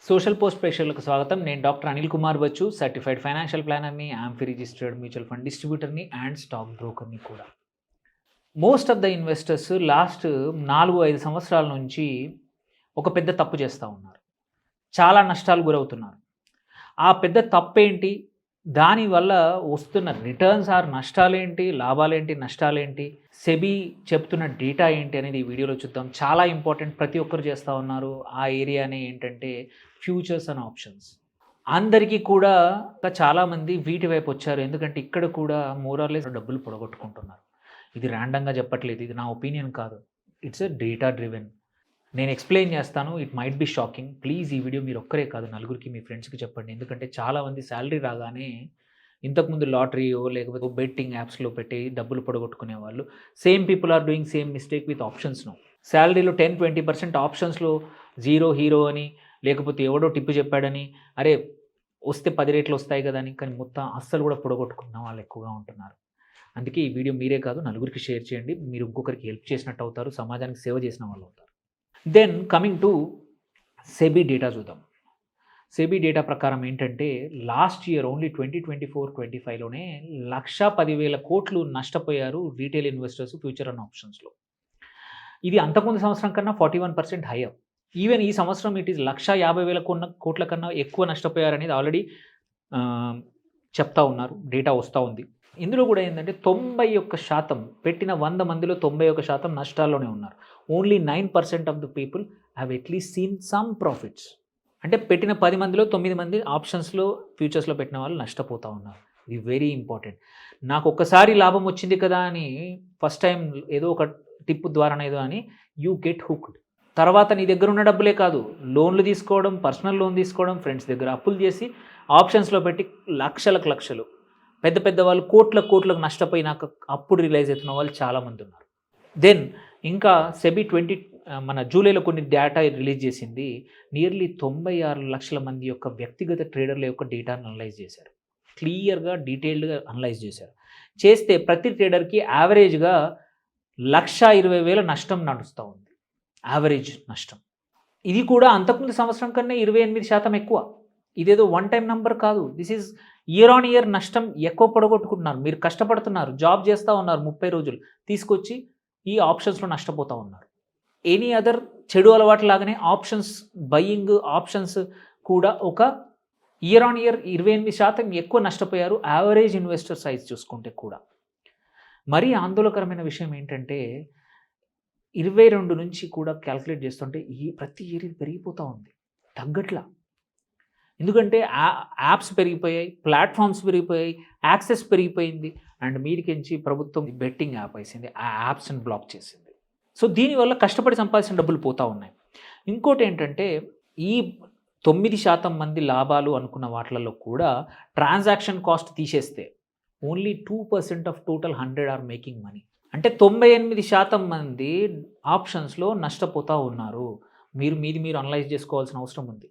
Social post ప్రేక్షకులకు స్వాగతం. నేను doctor Anil Kumar Bachchu, certified financial ప్లానర్ని, యాంఫీ రిజిస్టర్డ్ మ్యూచువల్ ఫండ్ డిస్ట్రిబ్యూటర్ని అండ్ స్టాక్ బ్రోకర్ని కూడా. Most of the investors last 4-5 సంవత్సరాల నుంచి ఒక పెద్ద తప్పు చేస్తూ ఉన్నారు. చాలా నష్టాలు గురవుతున్నారు. ఆ పెద్ద తప్పేంటి, దానివల్ల వస్తున్న రిటర్న్స్ ఆర్ నష్టాలేంటి, లాభాలేంటి, నష్టాలేంటి, సెబీ చెప్తున్న డేటా ఏంటి అనేది ఈ వీడియోలో చూద్దాం. చాలా ఇంపార్టెంట్, ప్రతి ఒక్కరు చేస్తూ ఉన్నారు. ఆ ఏరియానే ఏంటంటే ఫ్యూచర్స్ అండ్ ఆప్షన్స్. అందరికీ కూడా చాలామంది వీటి వైపు వచ్చారు. ఎందుకంటే ఇక్కడ కూడా మోరార్లెస్ డబ్బులు పొడగొట్టుకుంటున్నారు. ఇది ర్యాండమ్గా చెప్పట్లేదు, ఇది నా ఒపీనియన్ కాదు, ఇట్స్ ఎ డేటా డ్రివెన్. నేను ఎక్స్ప్లెయిన్ చేస్తాను. It might be shocking. Please ఈ వీడియో మీరు ఒక్కరే కాదు, నలుగురికి, మీ ఫ్రెండ్స్కి చెప్పండి. ఎందుకంటే చాలామంది శాలరీ రాగానే ఇంతకుముందు లాటరీయో లేకపోతే బెట్టింగ్ యాప్స్లో పెట్టి డబ్బులు పొడగొట్టుకునే వాళ్ళు. Same people are doing same mistake with options no. శాలరీలో 10-20% ఆప్షన్స్లో జీరో హీరో అని, లేకపోతే ఎవడో టిప్పు చెప్పాడని, అరే వస్తే 10 రేట్లు వస్తాయి కదా అని, కానీ మొత్తం అస్సలు కూడా పొడగొట్టుకున్న వాళ్ళు ఎక్కువగా ఉంటున్నారు. అందుకే ఈ వీడియో మీరే కాదు, నలుగురికి షేర్ చేయండి. మీరు ఇంకొకరికి హెల్ప్ చేసినట్టు అవుతారు, సమాజానికి సేవ చేసిన వాళ్ళు అవుతారు. Then coming to SEBI data చూద్దాం. సెబీ డేటా ప్రకారం ఏంటంటే లాస్ట్ ఇయర్ ఓన్లీ 2024-25లోనే 1,10,000 కోట్లు నష్టపోయారు రీటైల్ ఇన్వెస్టర్స్ ఫ్యూచర్ అండ్ ఆప్షన్స్లో. ఇది అంతకుముందు సంవత్సరం కన్నా 41% హైయర్. ఈవెన్ ఈ సంవత్సరం ఇట్ ఈస్ 1,50,000 కోట్ల కన్నా ఎక్కువ నష్టపోయారనేది ఆల్రెడీ చెప్తా ఉన్నారు, డేటా వస్తూ ఉంది. ఇందులో కూడా ఏంటంటే 91% పెట్టిన 100 మందిలో 91% నష్టాల్లోనే ఉన్నారు. Only 9% of the people have at least scene some profits. అంటే పెట్టిన 10 మందిలో 9 మంది ఆప్షన్స్లో ఫ్యూచర్స్లో పెట్టిన వాళ్ళు నష్టపోతూ ఉన్నారు. ఇది వెరీ ఇంపార్టెంట్. నాకు ఒక్కసారి లాభం వచ్చింది కదా అని ఫస్ట్ టైం ఏదో ఒక టిప్ ద్వారానేదో అని యూ గెట్ హుక్డ్. తర్వాత నీ దగ్గర ఉన్న డబ్బులే కాదు, లోన్లు తీసుకోవడం, పర్సనల్ లోన్ తీసుకోవడం, ఫ్రెండ్స్ దగ్గర అప్పులు చేసి ఆప్షన్స్లో పెట్టి లక్షలు పెద్ద పెద్ద వాళ్ళు కోట్లకు నష్టపోయినాక అప్పుడు రియలైజ్ అవుతున్న వాళ్ళు చాలామంది ఉన్నారు. దెన్ ఇంకా సెబీ మన జూలైలో కొన్ని డేటా రిలీజ్ చేసింది. నియర్లీ 96 లక్షల మంది యొక్క వ్యక్తిగత ట్రేడర్ల యొక్క డేటాను అనలైజ్ చేశారు. క్లియర్గా డీటెయిల్డ్గా అనలైజ్ చేశారు. చేస్తే ప్రతి ట్రేడర్కి యావరేజ్గా 1,20,000 నష్టం నడుస్తూ ఉంది. యావరేజ్ నష్టం. ఇది కూడా అంతకుముందు సంవత్సరం కన్నా 28% ఎక్కువ. ఇదేదో వన్ టైం నెంబర్ కాదు. This is year on year నష్టం ఎక్కువ పొడగొట్టుకుంటున్నారు. మీరు కష్టపడుతున్నారు, జాబ్ చేస్తూ ఉన్నారు 30 రోజులు, తీసుకొచ్చి ఈ ఆప్షన్స్లో నష్టపోతూ ఉన్నారు. ఎనీ అదర్ చెడు అలవాటు లాగానే ఆప్షన్స్ బయ్యింగ్, ఆప్షన్స్ కూడా ఒక ఇయర్ ఆన్ ఇయర్ 28% ఎక్కువ నష్టపోయారు యావరేజ్ ఇన్వెస్టర్ సైజ్ చూసుకుంటే కూడా. మరీ ఆందోళనకరమైన విషయం ఏంటంటే 22 నుంచి కూడా క్యాల్కులేట్ చేస్తుంటే ప్రతి ఇయర్ ఇది పెరిగిపోతూ ఉంది, తగ్గట్లా. ఎందుకంటే యాప్స్ పెరిగిపోయాయి, ప్లాట్ఫామ్స్ పెరిగిపోయాయి, యాక్సెస్ పెరిగిపోయింది, అండ్ మీదికించి ప్రభుత్వం బెట్టింగ్ యాప్ వేసింది, ఆ యాప్స్ని బ్లాక్ చేసింది. సో దీనివల్ల కష్టపడి సంపాదించిన డబ్బులు పోతూ ఉన్నాయి. ఇంకోటి ఏంటంటే ఈ 9% మంది లాభాలు అనుకున్న వాటిలలో కూడా ట్రాన్సాక్షన్ కాస్ట్ తీసేస్తే only 2% of total 100 are making money. అంటే 98% మంది ఆప్షన్స్లో నష్టపోతూ ఉన్నారు. మీరు అనలైజ్ చేసుకోవాల్సిన అవసరం ఉంది.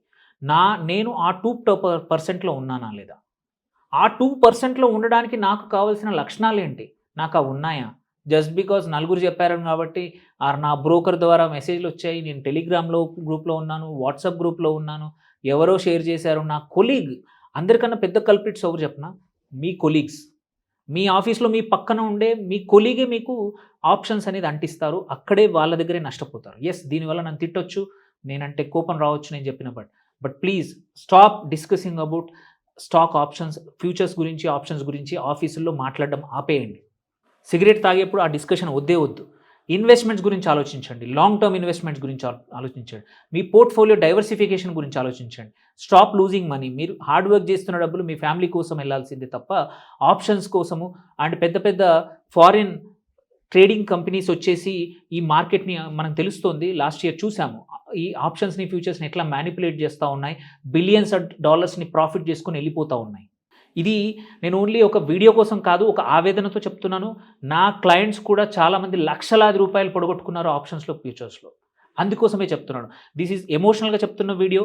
నేను ఆ 2% ఉన్నానా లేదా? ఆ 2% ఉండడానికి నాకు కావాల్సిన లక్షణాలు ఏంటి? నాకు అవి ఉన్నాయా? జస్ట్ బికాజ్ నలుగురు చెప్పారు కాబట్టి, ఆర్ నా బ్రోకర్ ద్వారా మెసేజ్లు వచ్చాయి, నేను టెలిగ్రామ్లో గ్రూప్లో ఉన్నాను, వాట్సాప్ గ్రూప్లో ఉన్నాను, ఎవరో షేర్ చేశారు, నా కొలీగ్. అందరికన్నా పెద్ద కల్ప్రిట్స్ ఎవరు చెప్పనా? మీ కొలీగ్స్. మీ ఆఫీస్లో మీ పక్కన ఉండే మీ కొలీగే మీకు ఆప్షన్స్ అనేది అంటిస్తారు. అక్కడే వాళ్ళ దగ్గరే నష్టపోతారు. ఎస్, దీనివల్ల నన్ను తిట్టొచ్చు, నేనంటే కోపం రావచ్చు నేను చెప్పిన, but please stop discussing about stock options, futures గురించి, ఆప్షన్స్ గురించి ఆఫీసుల్లో మాట్లాడడం ఆపేయండి. సిగరెట్ తాగేప్పుడు ఆ డిస్కషన్ వద్దు. ఇన్వెస్ట్మెంట్స్ గురించి ఆలోచించండి, లాంగ్ టర్మ్ ఇన్వెస్ట్మెంట్స్ గురించి ఆలోచించండి, మీ పోర్ట్ఫోలియో డైవర్సిఫికేషన్ గురించి ఆలోచించండి. Stop losing money. మీరు హార్డ్ వర్క్ చేస్తున్న డబ్బులు మీ ఫ్యామిలీ కోసం వెళ్ళాల్సిందే తప్ప ఆప్షన్స్ కోసము. అండ్ పెద్ద ఫారిన్ ట్రేడింగ్ కంపెనీస్ వచ్చేసి ఈ మార్కెట్ని మనకు తెలుస్తోంది, లాస్ట్ ఇయర్ చూసాము, ఈ ఆప్షన్స్ని, ఫ్యూచర్స్ని ఎట్లా మ్యానిపులేట్ చేస్తూ ఉన్నాయి, బిలియన్స్ ఆఫ్ డాలర్స్ని ప్రాఫిట్ చేసుకొని వెళ్ళిపోతూ ఉన్నాయి. ఇది నేను ఓన్లీ ఒక వీడియో కోసం కాదు, ఒక ఆవేదనతో చెప్తున్నాను. నా క్లయింట్స్ కూడా చాలామంది లక్షలాది రూపాయలు పొడగొట్టుకున్నారు ఆప్షన్స్లో, ఫ్యూచర్స్లో. అందుకోసమే చెప్తున్నాను. దిస్ ఈజ్ ఎమోషనల్గా చెప్తున్న వీడియో.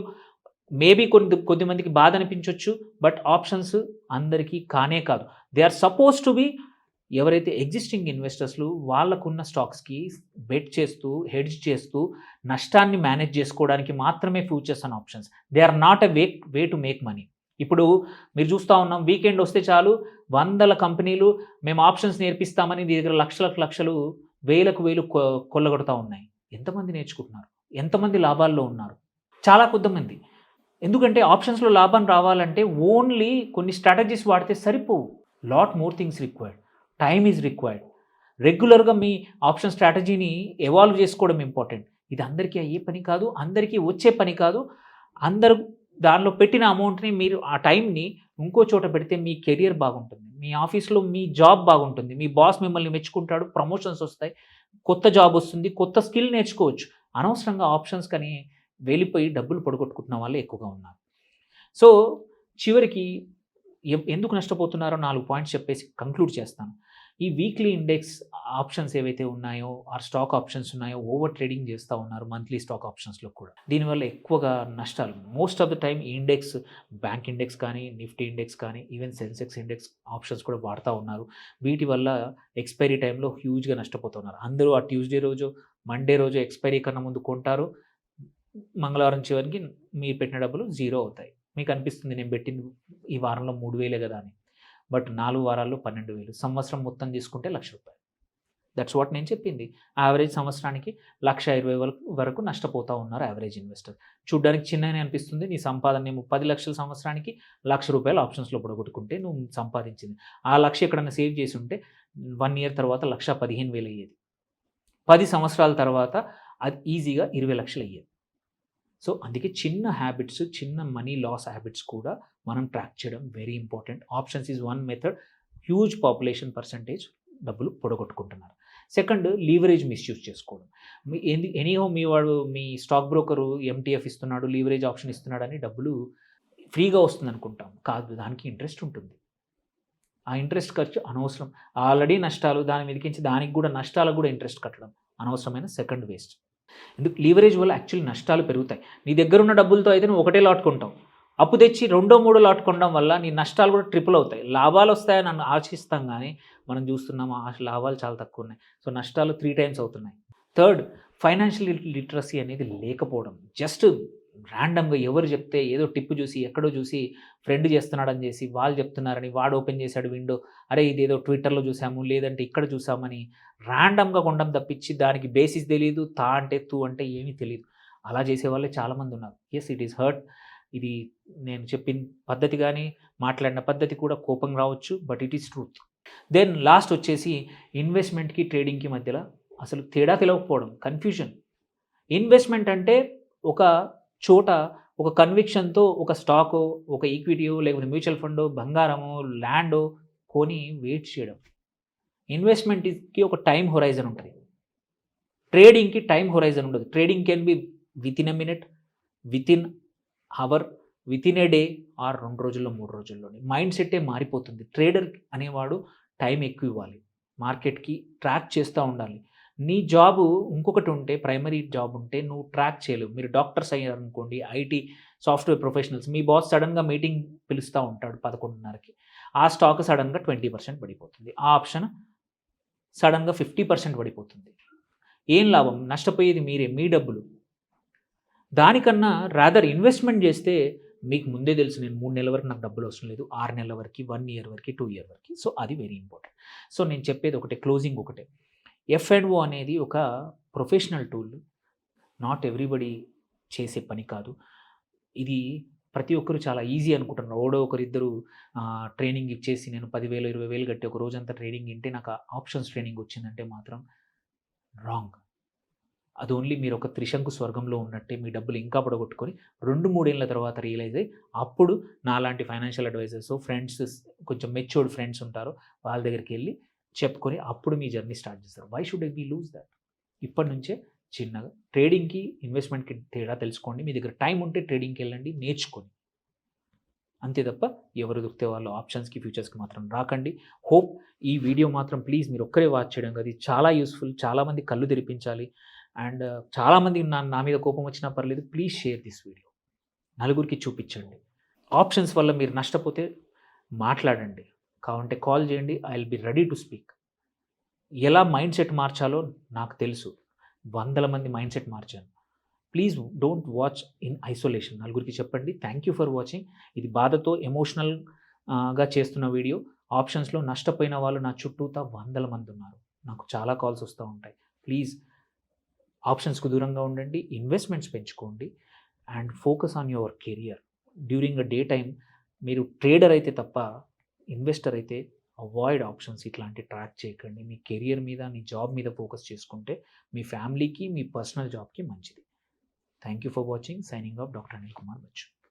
మేబీ కొద్దిమందికి బాధ అనిపించవచ్చు, బట్ ఆప్షన్స్ అందరికీ కానే కాదు. They are suppose to be ఎవరైతే ఎగ్జిస్టింగ్ ఇన్వెస్టర్స్లు వాళ్ళకున్న స్టాక్స్కి బెట్ చేస్తూ హెడ్జ్ చేస్తూ నష్టాన్ని మేనేజ్ చేసుకోవడానికి మాత్రమే futures and options. They are not a way to make money. ఇప్పుడు మీరు చూస్తూ ఉన్నాం, వీకెండ్ వస్తే చాలు వందల కంపెనీలు మేము ఆప్షన్స్ నేర్పిస్తామని నీ దగ్గర లక్షలు వేలు కొల్లగొడతా ఉన్నాయి. ఎంతమంది నేర్చుకుంటున్నారు? ఎంతమంది లాభాల్లో ఉన్నారు? చాలా కొద్దిమంది. ఎందుకంటే ఆప్షన్స్లో లాభం రావాలంటే ఓన్లీ కొన్ని స్ట్రాటజీస్ వాడితే సరిపోవు. Lot more things required. Time is required. రెగ్యులర్గా మీ ఆప్షన్ స్ట్రాటజీని ఎవాల్వ్ చేసుకోవడం ఇంపార్టెంట్. ఇది అందరికీ అయ్యే పని కాదు, అందరికీ వచ్చే పని కాదు. అందరూ దానిలో పెట్టిన అమౌంట్ని మీరు ఆ టైంని ఇంకో చోట పెడితే మీ కెరియర్ బాగుంటుంది, మీ ఆఫీస్లో మీ జాబ్ బాగుంటుంది, మీ బాస్ మిమ్మల్ని మెచ్చుకుంటాడు, ప్రమోషన్స్ వస్తాయి, కొత్త జాబ్ వస్తుంది, కొత్త స్కిల్ నేర్చుకోవచ్చు. అనవసరంగా ఆప్షన్స్ కానీ వెళ్ళిపోయి డబ్బులు పొడగొట్టుకుంటున్న వాళ్ళే ఎక్కువగా ఉన్నారు. సో చివరికి ఎందుకు నష్టపోతున్నారో 4 పాయింట్స్ చెప్పేసి కంక్లూడ్ చేస్తాను. ఈ వీక్లీ ఇండెక్స్ ఆప్షన్స్ ఏవైతే ఉన్నాయో, స్టాక్ ఆప్షన్స్ ఉన్నాయో, ఓవర్ ట్రేడింగ్ చేస్తూ ఉన్నారు మంత్లీ స్టాక్ ఆప్షన్స్లో కూడా. దీనివల్ల ఎక్కువగా నష్టాలు. మోస్ట్ ఆఫ్ ద టైం ఈ ఇండెక్స్, బ్యాంక్ ఇండెక్స్ కానీ, నిఫ్టీ ఇండెక్స్ కానీ, ఈవెన్ సెన్సెక్స్ ఇండెక్స్ ఆప్షన్స్ కూడా వాడుతూ ఉన్నారు. వీటి వల్ల ఎక్స్పైరీ టైంలో హ్యూజ్గా నష్టపోతున్నారు. అందరూ ఆ ట్యూస్డే రోజు, మండే రోజు ఎక్స్పైరీ కన్నా ముందు కొంటారు. మంగళవారం చివరికి మీరు పెట్టిన డబ్బులు జీరో అవుతాయి. మీకు అనిపిస్తుంది నేను పెట్టింది ఈ వారంలో 3,000 కదా అని. బట్ 4 వారాల్లో 12,000. సంవత్సరం మొత్తం తీసుకుంటే ₹1,00,000. దట్స్ వాట్ నేను చెప్పింది. యావరేజ్ సంవత్సరానికి 1,20,000 వరకు నష్టపోతూ ఉన్నారు యావరేజ్ ఇన్వెస్టర్. చూడ్డానికి చిన్ననే అనిపిస్తుంది. నీ సంపాదన ఏమో 10 లక్షల సంవత్సరానికి ₹1,00,000 ఆప్షన్స్లో పొడగొట్టుకుంటే నువ్వు సంపాదించింది. ఆ 1,00,000 ఎక్కడన్నా సేవ్ చేసి ఉంటే 1 ఇయర్ తర్వాత 1,15,000 అయ్యేది. 10 సంవత్సరాల తర్వాత అది ఈజీగా 20 లక్షలు అయ్యేది. సో అందుకే చిన్న హ్యాబిట్స్, చిన్న మనీ లాస్ హ్యాబిట్స్ కూడా మనం ట్రాక్ చేయడం very important. Options is one method. Huge population percentage డబ్బులు పొడగొట్టుకుంటున్నారు. సెకండ్, లీవరేజ్ మిస్యూజ్ చేసుకోవడం. ఎనీహో మీ స్టాక్ బ్రోకరు ఎంటీఎఫ్ ఇస్తున్నాడు, లీవరేజ్ ఆప్షన్ ఇస్తున్నాడని డబ్బులు ఫ్రీగా వస్తుంది అనుకుంటాం. కాదు, దానికి ఇంట్రెస్ట్ ఉంటుంది. ఆ ఇంట్రెస్ట్ ఖర్చు అనవసరం. ఆల్రెడీ నష్టాలు, దాని మీదకించి దానికి కూడా నష్టాలకు కూడా ఇంట్రెస్ట్ కట్టడం అనవసరమైన సెకండ్ వేస్ట్. ఎందుకు? లీవరేజ్ వల్ల యాక్చువల్లీ నష్టాలు పెరుగుతాయి. నీ దగ్గర ఉన్న డబ్బులతో అయితే నువ్వు ఒకటే లాట్ కొంటావు. అప్పు తెచ్చి 2, 3 లాట్ కొనడం వల్ల నీ నష్టాలు కూడా ట్రిపుల్ అవుతాయి. లాభాలు వస్తాయని నన్ను ఆశిస్తాం, కానీ మనం చూస్తున్నాం లాభాలు చాలా తక్కువ ఉన్నాయి. సో నష్టాలు 3 times అవుతున్నాయి. థర్డ్, ఫైనాన్షియల్ లిటరసీ అనేది లేకపోవడం. జస్ట్ ర్యాండమ్గా ఎవరు చెప్తే ఏదో టిప్ చూసి, ఎక్కడో చూసి ఫ్రెండ్ చేస్తున్నాడని చేసి, వాళ్ళు చెప్తున్నారని వాడు ఓపెన్ చేశాడు విండో, అరే ఇదేదో ట్విట్టర్లో చూసాము, లేదంటే ఇక్కడ చూసామని ర్యాండమ్గా కొనడం తప్పించి దానికి బేసిస్ తెలియదు, తా అంటే తూ అంటే ఏమీ తెలియదు. అలా చేసే వాళ్ళే చాలామంది ఉన్నారు. Yes, it is hurt. ఇది నేను చెప్పిన పద్ధతి కానీ, మాట్లాడిన పద్ధతి కూడా కోపం రావచ్చు, but it is truth. Then last వచ్చేసి ఇన్వెస్ట్మెంట్కి ట్రేడింగ్కి మధ్యలో అసలు తేడా తెలియకపోవడం, కన్ఫ్యూజన్. ఇన్వెస్ట్మెంట్ అంటే ఒక చోట ఒక కన్విక్షన్తో ఒక స్టాకో, ఒక ఈక్విటీయో, లేకపోతే మ్యూచువల్ ఫండో, బంగారమో, ల్యాండో కొని వెయిట్ చేయడం. ఇన్వెస్ట్మెంట్కి ఒక టైం హొరైజన్ ఉంటుంది. ట్రేడింగ్కి టైం హొరైజన్ ఉండదు. Trading can be within a minute, within hour, within a day, or 2 రోజుల్లో 3 రోజుల్లోనే. మైండ్ సెట్టే మారిపోతుంది. ట్రేడర్ అనేవాడు టైం ఎక్కువ ఇవ్వాలి, మార్కెట్కి ట్రాక్ చేస్తూ ఉండాలి. నీ జాబు ఇంకొకటి ఉంటే, ప్రైమరీ జాబ్ ఉంటే నువ్వు ట్రాక్ చేయలేవు. మీరు డాక్టర్స్ అయ్యారనుకోండి, ఐటీ సాఫ్ట్వేర్ ప్రొఫెషనల్స్, మీ బాస్ సడన్గా మీటింగ్ పిలుస్తూ ఉంటాడు 11:30కి. ఆ స్టాక్ సడన్గా 20% పడిపోతుంది. ఆ ఆప్షన్ సడన్గా 50% పడిపోతుంది. ఏం లాభం? నష్టపోయేది మీరే, మీ డబ్బులు. దానికన్నా రాదర్ ఇన్వెస్ట్మెంట్ చేస్తే మీకు ముందే తెలుసు, నేను 3 నెలల వరకు నాకు డబ్బులు అవసరం లేదు, 6 నెలల వరకు, 1 ఇయర్ వరకు, 2 ఇయర్ వరకు. సో అది వెరీ ఇంపార్టెంట్. సో నేను చెప్పేది ఒకటే, క్లోజింగ్ ఒకటే. F&O అనేది ఒక ప్రొఫెషనల్ టూల్. నాట్ ఎవ్రీబడి చేసే పని కాదు. ఇది ప్రతి ఒక్కరు చాలా ఈజీ అనుకుంటున్నారు. ఓడో ఒకరిద్దరు ట్రైనింగ్ ఇచ్చేసి నేను 10,000, 20,000 కట్టి ఒక రోజంతా ట్రేడింగ్ వింటే నాకు ఆప్షన్స్ ట్రైనింగ్ వచ్చిందంటే మాత్రం రాంగ్. అది ఓన్లీ మీరు ఒక త్రిశంకు స్వర్గంలో ఉన్నట్టే. మీ డబ్బులు ఇంకా పొడగొట్టుకొని 2-3 ఏళ్ళ తర్వాత రియలైజ్ అయ్యి అప్పుడు నాలాంటి ఫైనాన్షియల్ అడ్వైజర్స్, ఫ్రెండ్స్, కొంచెం మెచ్యూర్డ్ ఫ్రెండ్స్ ఉంటారు, వాళ్ళ దగ్గరికి వెళ్ళి చెప్పుకొని అప్పుడు మీ జర్నీ స్టార్ట్ చేస్తారు. Why should I be lose that? ఇప్పటి నుంచే చిన్నగా ట్రేడింగ్కి, ఇన్వెస్ట్మెంట్కి తేడా తెలుసుకోండి. మీ దగ్గర టైం ఉంటే ట్రేడింగ్కి వెళ్ళండి, నేర్చుకొని. అంతే తప్ప ఎవరు దొరికితే వాళ్ళు ఆప్షన్స్కి, ఫ్యూచర్స్కి మాత్రం రాకండి. హోప్ ఈ వీడియో మాత్రం ప్లీజ్ మీరు ఒక్కరే వాచ్ చేయడం కాదు, ఇది చాలా యూస్ఫుల్. చాలామంది కళ్ళు తెరిపించాలి. అండ్ చాలామంది నా మీద కోపం వచ్చినా పర్లేదు, ప్లీజ్ షేర్ దిస్ వీడియో, నలుగురికి చూపించండి. ఆప్షన్స్ వల్ల మీరు నష్టపోతే మాట్లాడండి, కావాలంటే కాల్ చేయండి. I will be ready to speak. ఎలా మైండ్ సెట్ మార్చాలో నాకు తెలుసు. వందల మంది మైండ్ సెట్ మార్చాను. Please don't watch in isolation. నలుగురికి చెప్పండి. Thank you for watching. ఇది బాధతో ఎమోషనల్గా చేస్తున్న వీడియో. ఆప్షన్స్లో నష్టపోయిన వాళ్ళు నా చుట్టూతా వందల మంది ఉన్నారు. నాకు చాలా కాల్స్ వస్తూ ఉంటాయి. ప్లీజ్ ఆప్షన్స్కు దూరంగా ఉండండి, ఇన్వెస్ట్మెంట్స్ పెంచుకోండి and focus on your career. During a day time మీరు ట్రేడర్ అయితే తప్ప ఇన్వెస్టర్ అయితే అవాయిడ్ ఆప్షన్స్. ఇట్లాంటి ట్రాక్ చేయకండి. మీ కెరియర్ మీద, మీ జాబ్ మీద ఫోకస్ చేసుకుంటే మీ ఫ్యామిలీకి, మీ పర్సనల్ జాబ్కి మంచిది. Thank you for watching. Signing off doctor Anil Kumar Bachu.